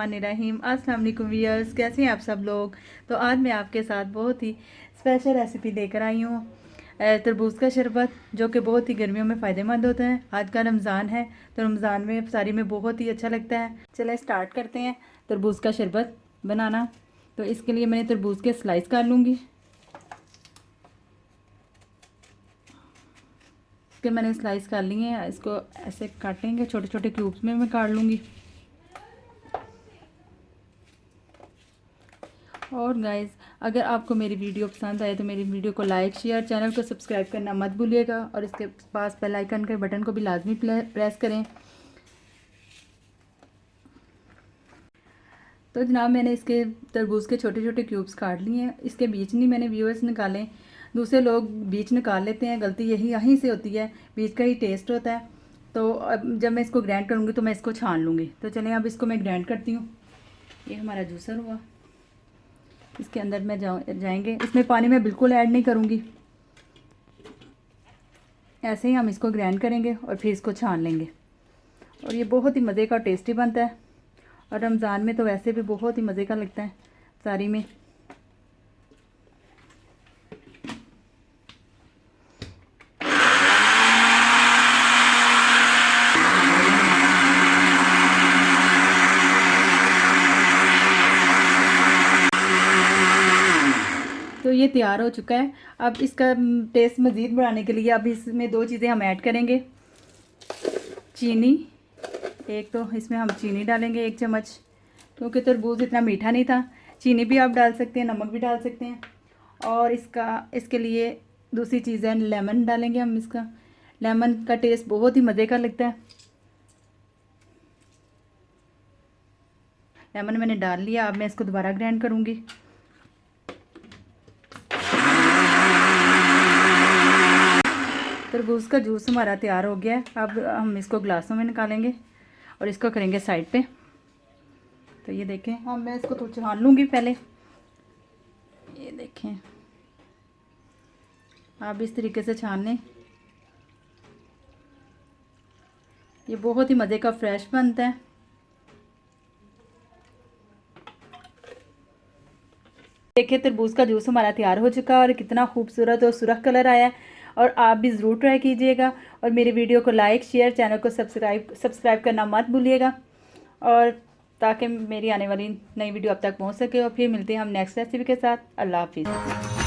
बिस्मिल्लाहिर्रहमानिर्रहीम। अस्सलाम वालेकुम व्यूअर्स, कैसे हैं आप सब लोग। तो आज मैं आपके साथ बहुत ही स्पेशल रेसिपी लेकर आई हूँ, तरबूज का शरबत, जो कि बहुत ही गर्मियों में फ़ायदेमंद होता है। आज का रमज़ान है तो रमज़ान में इफ्तारी में बहुत ही अच्छा लगता है। चलिए स्टार्ट करते हैं तरबूज का शरबत बनाना। तो इसके लिए मैंने तरबूज के स्लाइस कर लूँगी। इसके मैंने स्लाइस कर लिए हैं, इसको ऐसे काटेंगे, छोटे छोटे क्यूब्स में मैं काट लूँगी। और गाइज़, अगर आपको मेरी वीडियो पसंद आए तो मेरी वीडियो को लाइक शेयर, चैनल को सब्सक्राइब करना मत भूलिएगा और इसके पास बेल आइकन के बटन को भी लाजमी प्रेस करें। तो जनाब, मैंने इसके तरबूज के छोटे छोटे क्यूब्स काट लिए हैं। इसके बीज नहीं मैंने व्यूअर्स निकाले। दूसरे लोग बीज निकाल लेते हैं, गलती यहीं से होती है। बीज का ही टेस्ट होता है। तो अब जब मैं इसको ग्राइंड करूँगी तो मैं इसको छान लूँगी। तो चलें अब इसको मैं ग्राइंड करती हूँ। ये हमारा जूसर हुआ, इसके अंदर मैं जाएंगे। इसमें पानी मैं बिल्कुल ऐड नहीं करूँगी, ऐसे ही हम इसको ग्राइंड करेंगे और फिर इसको छान लेंगे। और ये बहुत ही मज़े का टेस्टी बनता है और रमज़ान में तो वैसे भी बहुत ही मज़े का लगता है सारी में। तो ये तैयार हो चुका है। अब इसका टेस्ट मज़ीद बढ़ाने के लिए अब इसमें दो चीज़ें हम ऐड करेंगे। चीनी, एक तो इसमें हम चीनी डालेंगे 1 चम्मच, क्योंकि तरबूज इतना मीठा नहीं था। चीनी भी आप डाल सकते हैं, नमक भी डाल सकते हैं। और इसके लिए दूसरी चीज़ है लेमन डालेंगे हम। इसका लेमन का टेस्ट बहुत ही मज़े का लगता है। लेमन मैंने डाल लिया। अब मैं इसको दोबारा ग्राइंड करूँगी। तरबूज का जूस हमारा तैयार हो गया है। अब हम इसको ग्लासों में निकालेंगे और इसको करेंगे साइड पे। तो ये देखें, हम मैं इसको तो छान लूँगी पहले। ये देखें, आप इस तरीके से छान लें। ये बहुत ही मज़े का फ्रेश बनता है। देखिए, तरबूज का जूस हमारा तैयार हो चुका है और कितना खूबसूरत और सुर्ख कलर आया है। और आप भी ज़रूर ट्राई कीजिएगा और मेरी वीडियो को लाइक शेयर, चैनल को सब्सक्राइब करना मत भूलिएगा, और ताकि मेरी आने वाली नई वीडियो अब तक पहुंच सके। और फिर मिलते हैं हम नेक्स्ट रेसिपी के साथ। अल्लाह हाफिज़।